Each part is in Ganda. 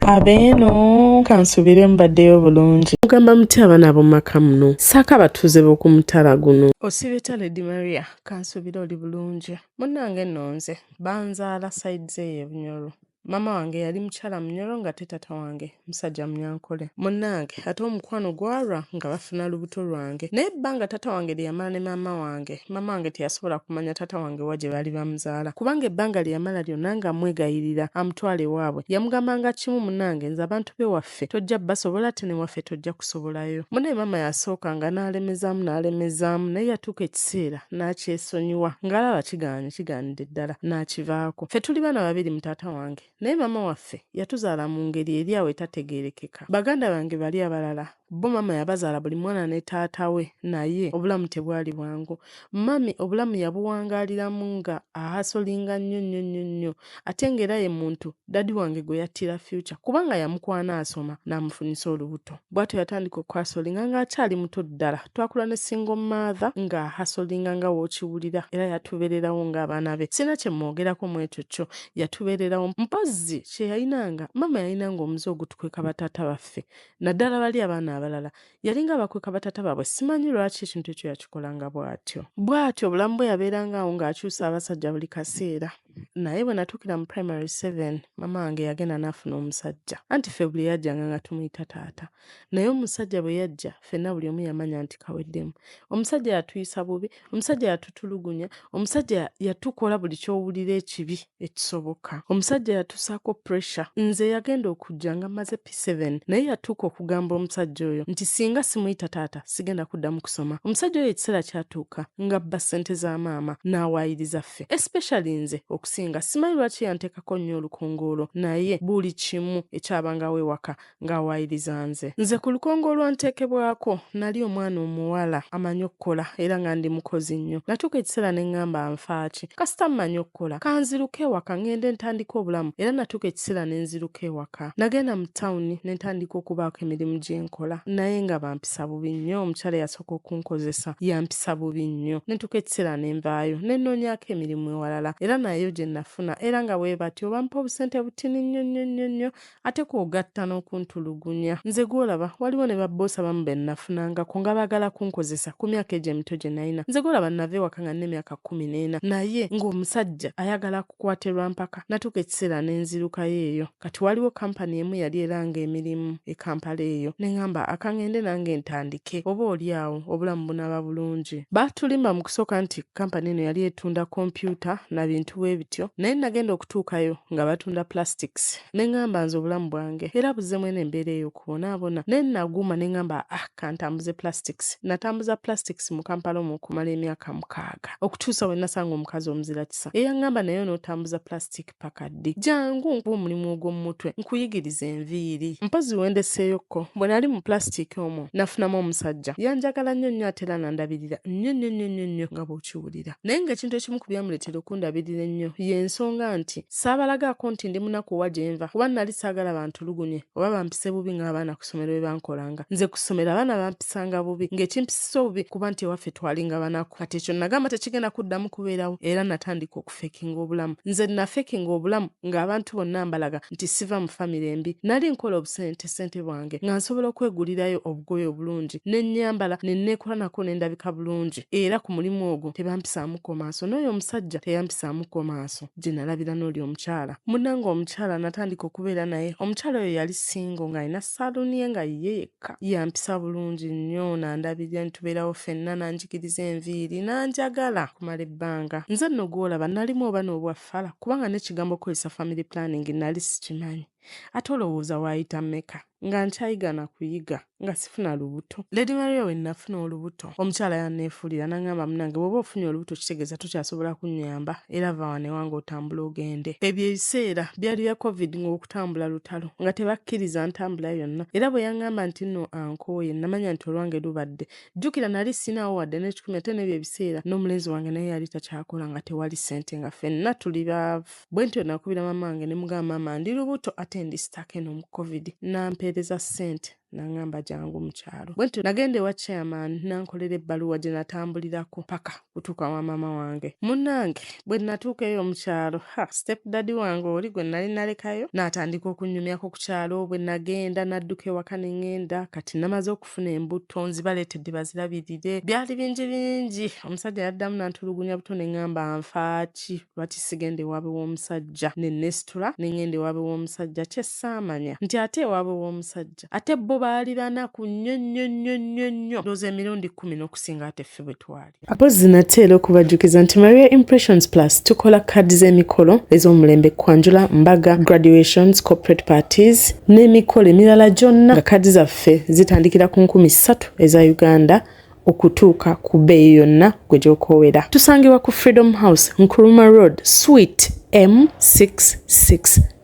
Abeeno kansubire mbaddeyo bulungi. Mugamba muti abaana ab'omumaka muno saaka abatuuze b'oku mutala guno. Osibye Lady Maria kansubire oli bulungi. Munnange nno nze banzaala sides eyo e Bunyoro. Mama wange yali mukyala Munyoro ng'ate taata wange musajja Munyankole. Munnange ate omukwano gwalwa nga bafuna lubuto lwange. Naye ebbanga taata wange lye yamala ne mama wange teyasobola kumanya taata wange wa gye baali bamuzaala. Kubanga ebbanga lye yamala lyonna nga mwegayirira amutwale waabwe. Yamugambanga kimu munnange nze abantu b'ewaffe tojja basobola ate ne waffe tojja kusobolayo. Munne mama yasookanga n'alemezaamu naye yatuuka ekiseera n'akyesonyiwa ng'alaba kigaanidde ddala n'akivaako. Ffe tuli baana babiri mu taata wange. Naye mama waffe yatuzaala mu ngeri eri awo etategeerekeka. Baganda bange bali abalala bo mama yabazaala buli mwana ne taata we, naye obulamu tebwali bwangu. Mami obulamu yabuwangaaliramu nga ahasolinga nnyo ate ng'era ye muntu dadi wange gwe yattira future kubanga yamukwana asoma n'amufunisa olubuto. Bw'atyo yatandika okwasolinga ng'akyali muto ddala. Twakula ne single mother nga ahasolinga nga w'okiwulira era yatubeererawo ng'abaana be. Sina kye mwogerako mu ekyo kyo, yatubeererawo. Mpozzi kye yayinanga mama yayinanga omuze ogutukweka bataata baffe naddala bali abaana abalala yalinga abakweka bataata baabwe. Simanyi lwaki ekintu ekyo yakikolanga bw'atyo obulamu bwe yabeeranga awo ng'akyusa abasajja buli kaseera. Naye bwe natuukira mu primary 7 mama wange yagenda n'afuna omusajja anti ffe buli yajjanga nga tumuyita taata. Naye omusajja bwe yajja ffenna buli omu yamanya nti kaweddemu. Omusajja yatuyisa bubi, omusajja yatutulugunya, omusajja yatukola buli ky'owulira ekibi ekisoboka. Omusajja yatusaako pressure. Nze yagenda okujja nga maze P7 naye yatuuka okugamba omusajja oyo nti singa simuyita taata sigenda kuddamu kusoma. Omusajja oyo ekiseera kyatuuka nga bba ssente za maama n'awaayiriza ffe especially nze okusinga. Simanyi lwaki yanteekako nnyo olukongoolo naye buli kimu ekyabangawo ewaka ng'awaayiriza nze. Nze ku lukongoolo nteekebwako nali omwana omuwala amanyi okukola era nga ndi mukozi nnyo. Natuuka ekiseera ne ŋŋamba nfaaki kasita mmanyi okukola kanziruka ewaka ngende ntandika obulamu. Era natuuka ekiseera ne nziruka ewaka. Nagenda mu tawuni ne ntandika okubaako emirimu gye nkola naye nga bampisa bubi nnyo. Omukyala yasooka okunkozesa yampisa bubi nnyo. Ne ntuuka ekiseera ne nvaayo ne nnoonyaako emirimu ewalala era nayo gye nafuna era nga bwe batyo bampa obusente butini nnyo ate kw'ogatta n'okuntulugunya. Nze gw'olaba waliwo ne babboosi abamu be nafunangako nga baagala kunkozesa ku myaka egyo emito gye nalina. Nze gw'olaba nava ewaka nga nina emyaka 14 naye ng'omusajja ayagala kukwatirwa mpaka. Natuuka ekiseera ne nzirukayo eyo. Kati waliwo kampani emu yali eranga emirimu e Kampala eyo ne ŋŋamba akangende nange ntandike oba oli awo obulamu bunaaba bulungi. Baatulimba mu kusooka nti kampani eno yali etunda kompyuta na bintu bwe bityo naye nagenda okutuukayo nga batunda plastics. Ne ŋŋamba nze obulamu bwange era buzzemu eno embeera eyo okubonaabona. Ne naguma ne ŋŋamba kantambuze plastics. Natambuza plastics mu Kampala omwo okumala emyaka 6 okutuusa we nasanga omukazi omuzira kisa eyaŋŋamba naye n'otambuza plastic paka ddi. Jangu nkuba omulimu ogw'omu mutwe nkuyigiriza enviiri. Mpozi wendeseeyoko bwe nali mu plastic omwo nafunamu omusajja yanjagala nnyo ate era nandabirira nnyo nga bw'okiwulira. Naye ng'ekintu ekimu ku byamuleetera okundabirira ennyo y'ensonga nti saabalagaako nti ndi munaku wa gye nva kuba nali saagala bantulugunye oba bampise bubi ng'abaana ku ssomero bwe bankolanga. Nze ku ssomero abaana bampisanga bubi ng'ekimpisisa obubi kuba nti ewaffe twalinga banaku. Kati ekyo nagamba tekigenda kuddamu kubeerawo era natandika okufeekinga obulamu. Nze nafeekinga obulamu ng'abantu bonna mbalaga nti siva mu famire embi. Nali nkola obusente bwange nga nsobola okwegulirayo obugoye obulungi ne nnyambala ne nneekola nako ne ndabika bulungi era ku mulimu ogwo tebampisaamuko maaso. N'oyo omusajja teyampisaamuko maaso gye nalabira n'oli omukyala. Munnange omukyala natandika okubeera naye. Omukyala oyo yali singo ng'alina saaluuni ye nga ye yekka. Yampisa bulungi nnyo nandabirira ne tubeerawo ffenna nanjigiriza enviiri nanjagala kumala ebbanga. Nze nno gw'olaba nalimu oba n'obwaffala kubanga n'ekigambo okukozesa family planning nali sikimanyi. Ate olowooza waayita mmeka nga nkyayigana kuyiga nga sifuna lubuto. Lady Maria we nafuna olubuto omukyala yanneefuulira n'aŋŋamba munnange bw'oba ofunye olubuto kitegeeza tokyasobola kunnyamba era va wano ewange otambula ogende. Ebyo ebiseera byali bya covid ng'okutambula lutalo nga tebakkiriza ntambula yonna era bwe yaŋŋamba nti nno ankooye namanya nti olwange lubadde. Jjukira nali sinaawo wadde n'ekikumi ate n'ebyo ebiseera n'omulenzi wange naye yali takyakola nga tewali ssente nga ffenna tuli baavu. Bwe ntyo nakubira mama wange ne mugamba mama ndi lubuto ate ndi sitake no mu covid nampeereza ssente n'angamba jangu mu kyalo. Bwentyo nagenda ewa chairman nankolera ebbaluwa gye natambulirako paka kutuuka wa maama wange. Munnange bwe natuuka eyo mu kyalo, step daddy wange oli gwe nali nalekayo n'atandika okunyumyako ku kyalo. Bwe nagenda nadduka ewaka ne ŋŋenda, kati namaze okufuna embuto nzibaleetedde bazirabirire. Byali bingi. Omusajja yaddamu n'antulugunya buto ne ŋŋamba nfaaki lwaki sigenda ewaabwe w'omusajja. Ne nesitula ne ŋŋenda ewaabwe w'omusajja. Kye ssaamanya nti ate ewaabwe w'omusajja ate bo baali banaku nnyo ndowooza emirundi 10 n'okusinga ate ffe bwe twali. Mpozzi nateera okubajjukiza nti Maria Impressions Plus tukola kaadi z'emikolo ez'omulembe, kwanjula, mbaga, graduations, corporate parties n'emikolo emirala gyonna nga kaadi zaffe zitandikira ku 30,000 eza Uganda okutuuka ku bbeeyi yonna gwe gy'okoowera. Tusangibwa ku Freedom House, Nkrumah Road, Suite M663.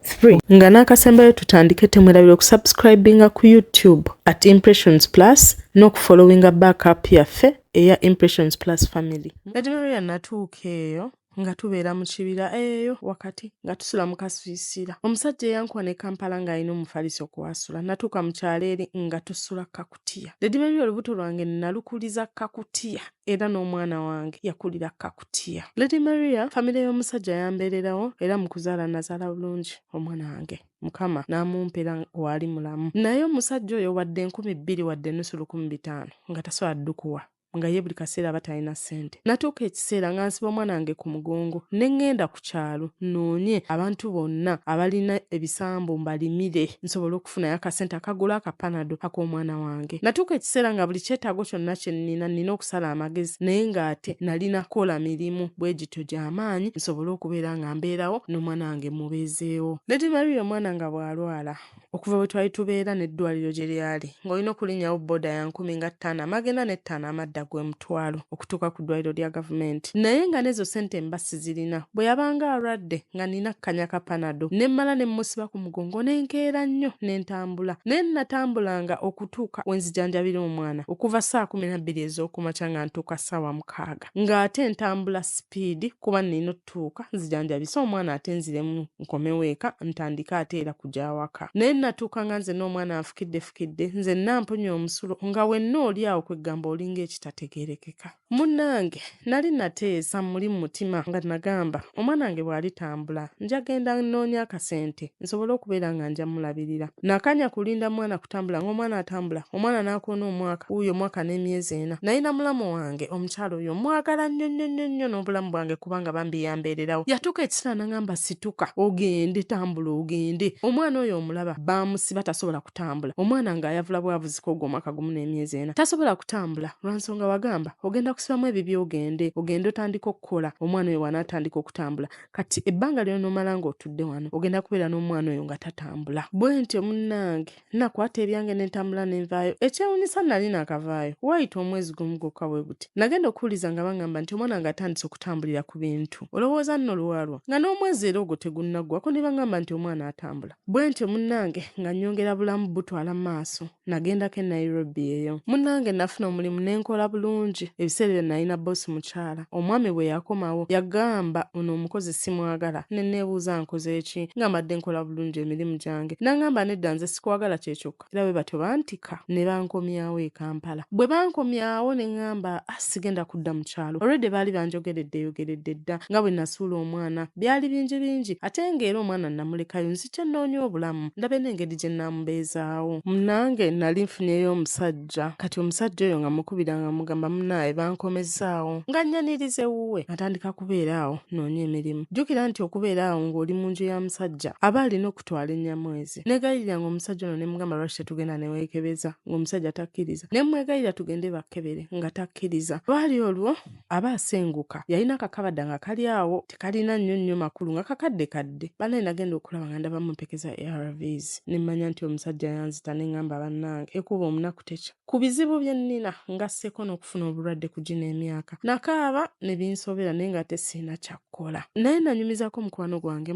Nga n'akasembayo tutandike temwerabira okusubscribinga ku YouTube at Impressions Plus n'okufollowinga backup yaffe eya Impressions Plus family. Lady Maria natuuka eyo nga tubeera mu kibira eyo wakati nga tusula mu kasiisira. Omusajja eyankuwa ne Kampala ng'alina omufaliso kuwasula. Natuuka mu kyalo eri nga tusula Kakutiya. Lady Maria olubuto lwange nalukuliza Kakutiya era n'omwana wange yakulira Kakutiya. Lady Maria famire y'omusajja yambeererawo era mu kuzaala nazaala bulungi omwana wange. Mukama n'amumpera wali mulamu. Naye omusajja oyo wadde 2,000 wadde nusu 1,500 nga tasobola ddukuwa. Nga ye buli kaseera aba talina ssente. Natuuka ekiseera nga nsiba omwana wange ku mugongo ne ŋŋenda ku kyalo nnoonye abantu bonna abalina ebisambu mbalimire nsobole okufunayo akasente akagula akapanado ak'omwana wange. Natuuka ekiseera nga buli kyetaago kyonna kye nina okusala amagezi naye ng'ate nalina kola mirimu bwe gityo gy'amaanyi nsobole okubeera nga mbeerawo n'omwana wange mubeezeewo. Lady Maria omwana nga bw'alwala okuva bwe twali tubeera n'eddwaliro gye lyali ng'olina okulinnyawo booda ya 15,000 amagenda n'ettaano amadda gwe mutwalo okutuuka ku ddwaliro lya gavumenti. Naye nga n'ezo ssente mba sizirina. Bwe yabanga alwadde nga nina kkanya kapanado ne mmala ne mmusiba ku mugongo n'enkeera nnyo ne ntambula. Naye natambulanga okutuuka we nzijanjabira omwana okuva saa 12 ez'okumakya nga ntuuka ssaawa 6 ng'ate ntambula sipiidi kuba nina otutuuka nzijanjabisa omwana ate nziremu nkomewo eka ntandika ate era kujja awaka. Naye natuuka nga nze n'omwana afukidde nze namponya omusulo nga wenna oli awo kwegamba olinga ekitategeerekeka. Munnange nali nateesa muli mu mutima nga nagamba omwana wange bw'alitambula nja genda nnoonya akasente nsobole okubeera nga nja mulabirira. Nakanya kulinda mwana kutambula ng'omwana atambula omwana n'akoona omwaka wuuyo mwaka n'emyezi 4. Nalina mulamu wange omukyalo oyo mwagala nnyo n'obulamu bwange kubanga bambi yambeererawo. Yatuuka ekiseera n'angamba situka ogende tambula ogende. Omwana oyo omulaba bamusiba tasobola kutambula. Omwana ng'ayavula bwavuzika ogwo omwaka gumu n'emyezi 4 tasobola kutambula lwansonga wagamba ogenda kusibamu ebibyo ogende otandika okukola omwana oyo wanaatandika okutambula. Kati ebbanga ly'onomala ng'otudde wano ogenda kubeera n'omwana oyo nga tatambula. Bwe ntyo munnange nakwata ebyange n'entambula n'envaayo. Ekyewuunyisa nali naakavaayo wayita omwezi gumu gwokka bwe guti. Nagenda okuwuliza nga bangamba nti omwana nga atandise okutambulira ku bintu. Olowooza nno lwalwa nga n'omwezi era ogwo tegunnaggwako ne bangamba nti omwana atambula. Bwe ntyo munnange nga nnyongera bulamu butwala mu maaso nagendako e Nairobi eyo. Munnange nafuna omulimu n'enkola bulungi. Ebiseera ebyo nalina boosi mukyala. Omwami bwe yakomawo yagamba ono omukozi simwagala ne neebuuza nkoze ki nga mbadde nkola bulungi emirimu gyange. N'angamba nedda nze sikwagala kye kyokka era bwe batyo bantika ne bankomyawo e Kampala. Bwe bankomyawo ne ŋŋamba sigenda kudda mu kyalo. Already baali banjogeredde dda nga bwe nasuula omwana byali bingi ate ng'era omwana namulekayo nzija nnoonya obulamu ndabe n'engeri gye nnamubeezaawo. Munnange nali nfunyeyo omusajja kati omusajja oyo nga mukubira nga mugamba munnaawe bankomezaawo nga nnyanirize wuwe natandika kubeera awo noonya emirimu. Jjukira nti okubeera awo ng'oli mu nju ya musajja aba alina okutwala ennyamwezi. Negayirira ng'omusajja ono ne mugamba lwaki tetugenda ne weekebeza ng'omusajja takkiriza. Ne mwegayirira tugende bakkebere nga takkiriza. Lwali olwo aba asenguka yalina akakabada nga kali awo tekalina nnyo makulu nga kakadde. Banaye nagenda okulaba nga ndaba mumpekeza ARVs ne mmanya nti omusajja yanzita ne ŋŋamba bannange ekuba omunaku tekya. Ku bizibu bye nnina ngasseeko n'okufuna obulwadde ku gino emyaka. Nakaaba ne binsobera naye nga tesiina kyakko. okukola. Naye nanyumizako mukwano gwange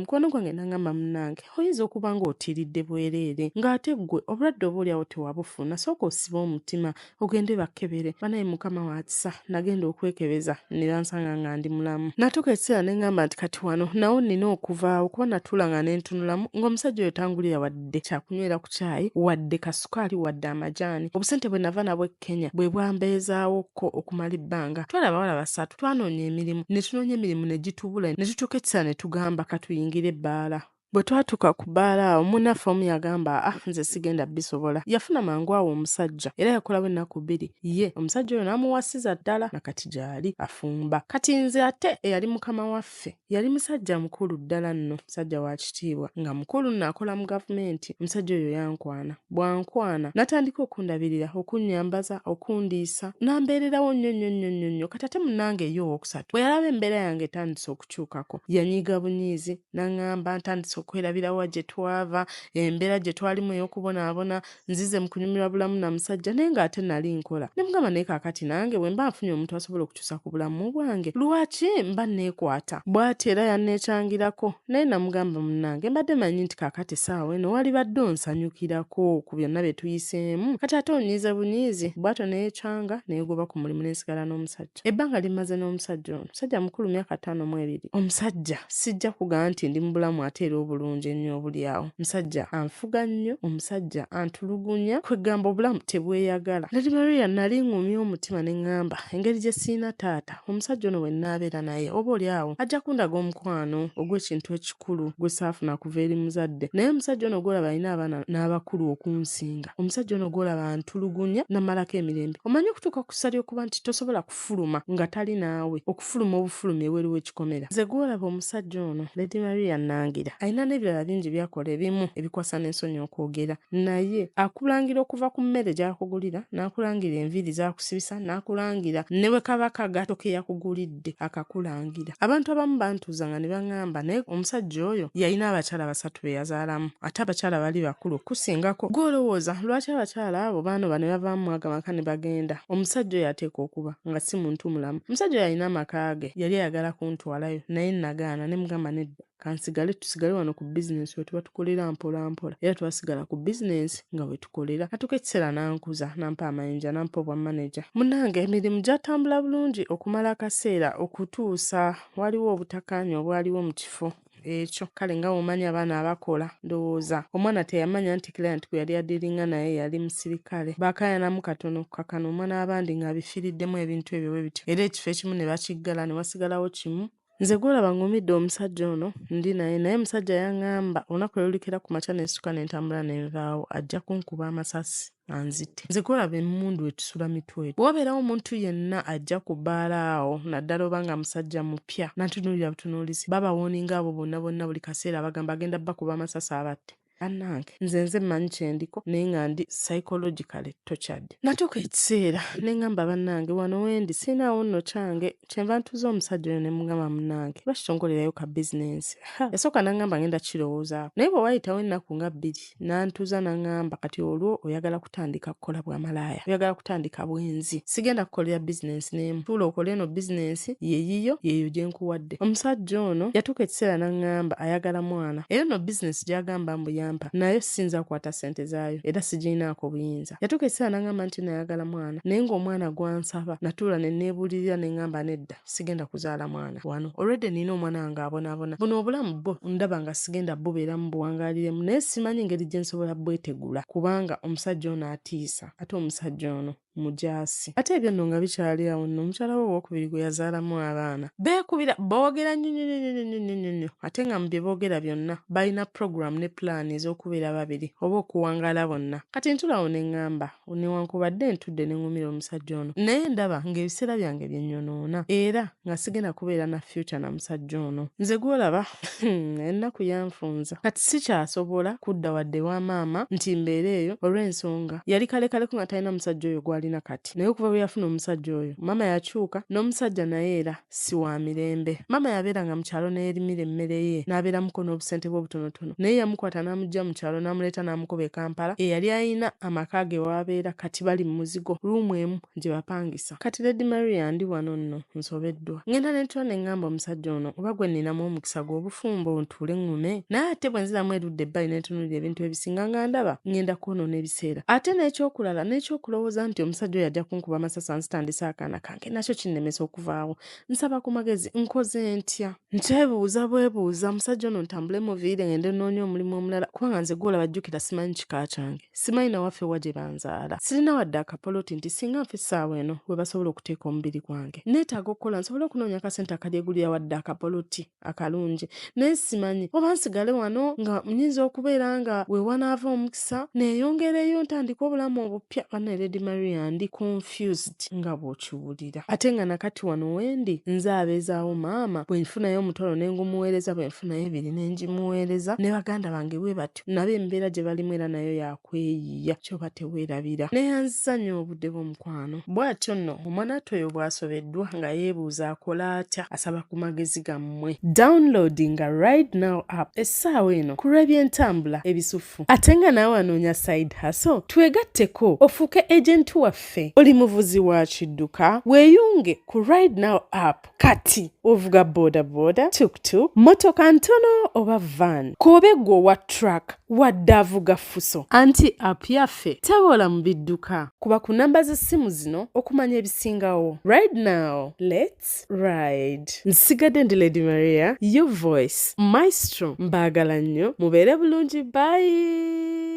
nangamba munnange oyinza okuba ng'otiiridde bwereere ng'ate ggwe obulwadde obaolyawo tewabufuna, sooka osiba omutima ogende bakkebere. Banaye Mukama wa kisa, nagenda okwekebeza ne bansanga nga ndi mulamu. Natuuka ekiseera ne ngamba nti kati wano nawo nina okuvaawo kuba natuula nga ne ntunulamu ng'omusajja oyo tangulira wadde kyakunywera ku caayi wadde kasukaali wadde amajaani. Obusente bwe nava nabwo e Kenya bwe bwambeezaawokko okumala ebbanga. Twalaba abawala basatu twanoonya emirimu ne tunoonya emirimu ne gitubula ne tutuuka ekiseera ne tugamba katuyingire ebbaala. Bwe twatuuka ku bbaala awo munnaffe omu yagamba nze sigenda bisobola. Yafuna mangu awo omusajja era yakolawo ennaku 2 ye omusajja oyo n'amuwasiza ddala nakati gy'ali afumba. Kati nze ate eyali mukama waffe yali musajja mukulu ddala nno, musajja wa kitiibwa nga mukulu nno akola mu gavumenti. Omusajja oyo yankwana, bwankwana n'atandika okundabirira, okunnyambaza, okundiisa n'ambeererawo nnyo. Kati ate munnange ye owookusatu bwe yalaba embeera yange etandise okukyukako yanyiiga bunyiizi n'aŋŋamba ntandise okwerabirawo gye twava, embeera gye twalimu ey'okubonaabona, nzize mu kunyumirwa bulamu na musajja naye ng'ate nali nkola. Ne mugamba naye kaakati nange bwe mba nfunye omuntu asobola okukyusa ku bulamu bwange lwaki mba neekwata bw'ati era yanneekyangirako. Naye namugamba munnange mbadde manyi nti kaakati saawa eno walibadde onsanyukirako ku byonna bye tuyiseemu, kati ate onyiize bunyiizi. Bw'atyo neekyanga neegoba ku mulimu neesigala n'omusajja. Ebbanga limaze n'omusajja ono, musajja mukulu myaka 52. Omusajja sijja kugamba nti ndi mu bulamu ate era obulungi ennyo obuli awo. Musajja anfuga nnyo, omusajja antulugunya, kwegamba obulamu tebweyagala. Lady Maria nali ngumya omutima ne ŋŋamba engeri gye siina taata omusajja ono bwe nnaabeera naye oba oli awo ajja kundaga omukwano ogw'ekintu ekikulu gwe saafuna kuva eri muzadde. Naye omusajja ono gw'olaba alina abaana n'abakulu okunsinga, omusajja ono gw'olaba antulugunya namalako emirembe. Omanyi okutuuka ku ssa ly'okuba nti tosobola kufuluma nga tali naawe, okufuluma obufuluma eweeri w'ekikomera. Nze gw'olaba omusajja ono Lady Maria Nangira alina n'ebirala bingi byakola ebimu ebikwasa n'ensonyi okwogera, naye akulangira okuva ku mmere gy'akugulira, n'akulangira enviiri z'akusibisa, n'akulangira ne bwe kaba kagato ke yakugulidde akakulangira. Abantu abamu bantuuza nga ne baŋŋamba naye omusajja oyo yalina abakyala 3 be yazaalamu, ate abakyala bali bakulu okusingako. Gw'olowooza lwaki abakyala abo baano bane bavaamu aga maka ne bagenda? Omusajja oyo ateeka okuba nga si muntu mulamu. Omusajja oyo alina amaka ge, yali ayagala kuntwalayo naye nagaana ne mugamba nedda kansigale tusigale wano ku bizinesi wetuba tukolera mpola mpola, era twasigala ku bizinesi nga we tukolera. Natuuka ekiseera n'ankuza nampa amayinja nampa obwa manager. Munnange emirimu gyatambula bulungi okumala akaseera okutuusa waliwo obutakkaanya obwaliwo mu kifo ekyo. Kale nga omanya abaana abakola ndowooza omwana teyamanya nti client gwe yali adiringa naye yali musirikale. Baakaayanamu katono kakano omwana abandi ng'abifiiriddemu ebintu ebyo bwe bityo, era ekifo ekimu ne bakiggala ne wasigalawo kimu. Nze gw'olaba ngumidde omusajja ono ndi naye musajja yaŋŋamba olunaku lw'olukira ku makya n'esituka ne ntambula ne nvaawo ajja kunkuba amasasi anzite. Nze gw'olaba emmundu etusula mitwe. Bw'obeerawo omuntu yenna ajja ku bbaala awo naddala oba nga musajja mupya n'antunuulira butunuulizi babawooninga abo bonna buli kaseera bagamba agenda bakuba amasasi abatte. Annange nze mmanyi kye ndiko naye nga ndi psychologically tortured. Natuuka ekiseera ne ŋŋamba bannange wano wendi siinaawo nno kyange kyenva ntuuza omusajja oyo ne mugamba munnange bakitongolerayo ka bizinensi. Yasooka n'aŋŋamba ngenda kirowoozaako naye bwe waayitawo ennaku nga 2 n'antuuza n'aŋŋamba kati olwo oyagala kutandika kukola bwa malaaya, oyagala kutandika bwenzi, sigenda kukolera bizinensi n'emu, tuula okole eno bizinensi yeeyo gye nkuwadde. Omusajja ono yatuuka ekiseera n'aŋŋamba ayagala mwana era no bizinensi gy'agamba mbu naye sinza kukwata ssente zaayo era sigirinaako buyinza. Yatuuka ekiseera n'aŋŋamba nti nayagala mwana naye ng'omwana gwansaba natuula ne neebuulirira ne ŋŋamba nedda sigenda kuzaala mwana wano, already nina omwana wange abonaabona, buno obulamu bwo ndaba nga sigenda bubeeramu buwangaaliremu naye simanyi ngeri gye nsobola bwetegula kubanga omusajja ono atiisa ate omusajja ono mujaasi. Ate ebyo nno nga bikyali awo nno omukyala we owookubiri gwe yazaalamu abaana beekubira boogera nnyo ate nga mu bye boogera byonna balina program ne plan ez'okubeera babiri oba okuwangaala bonna. Kati ntulawo ne ŋŋamba newankubadde ntudde ne ŋŋumira omusajja ono naye ndaba ng'ebiseera byange byenyonoona era nga sigenda kubeera na future na musajja ono. Nze gw'olaba ennaku yanfunza kati sikyasobola kudda wadde wa maama nti mbeera eyo olw'ensonga yali kalekaleku nga talina musajja oyo gwali gw'olina kati. Naye okuva bwe yafuna omusajja oyo maama yakyuka, n'omusajja naye era si wa mirembe. Maama yabeeranga mu kyalo n'erimira emmere ye n'abeeramuko n'obusente bwe obutonotono, naye yamukwata n'amugya mu kyalo n'amuleeta n'amukuba e Kampala. Eyali ayina amaka ge w'abeera kati bali mu muzigo, ruumu emu gye bapangisa. Kati Lady Maria ndi wano nno nsobeddwa. Ngenda ne ntula ne ngamba omusajja ono oba gwe nninamu omukisa gw'obufumbo ntuule ŋŋume, naye ate bwe nziramu erudda ebbali ne ntunuulira ebintu ebisinga nga ndaba ngenda kwonoona ebiseera. Ate n'ekyokulala n'ekyokulowooza nti omusajja oyo ajja kunkuba amasasi nzitandise akaana kange nakyo kinnemesa okuvaawo. Nsaba ku magezi nkoze ntya? Ntebuuza bwebuuza, musajja ono ntambule muviire ngende nnoonya omulimu omulala kubanga nze gw'olaba jjukira simanyi kika kyange, simanyi na waffe wa gye banzaala, sirina wadde akapoloti nti singa nfa essaawa eno we basobola okuteeka omubiri gwange neetaaga okukola nsobole okunoonya akasente akalyegulira wadde akapoloti akalungi, naye simanyi oba nsigale wano nga nyinza okubeera nga we wanaava omukisa neeyongereyo ntandika obulamu obupya. Banne Lady Maria ndi confused nga bw'okiwulira, ate nga nakati wano wendi nze abeezaawo maama bwe nfunayo omutolo ne ngumuweereza, bwe nfunayo ebiri ne ngimuweereza, ne baganda bange bwe batyo nabo embeera gye balimu era nayo yakweyiya, ky'oba teweerabira. Neyanzisanya obudde bw'omukwano. Bw'atyo nno omwanato oyo bw'asobeddwa nga yeebuuza akola atya, asaba ku magezi gammwe. Downloadinga right now app essaawa eno ku lw'ebyentambula ebisufu. Ate nga naawe anoonya side hustle, twegatteko ofuuke agenti waffe. Oli muvuzi wa kidduka, weeyunge ku right now app kati ovuga bodaboda, tuk-tuk, motoka ntono oba van, koobe gwe owa truck wadde avuga fuso. Anti app yaffe taboola mu bidduka. Kuba ku namba z'essimu zino okumanya ebisingawo. Right now, let's ride. Nsigadde ndi Lady Maria, your voice, maestro. Mbaagala nnyo, mubeere bulungi, bye.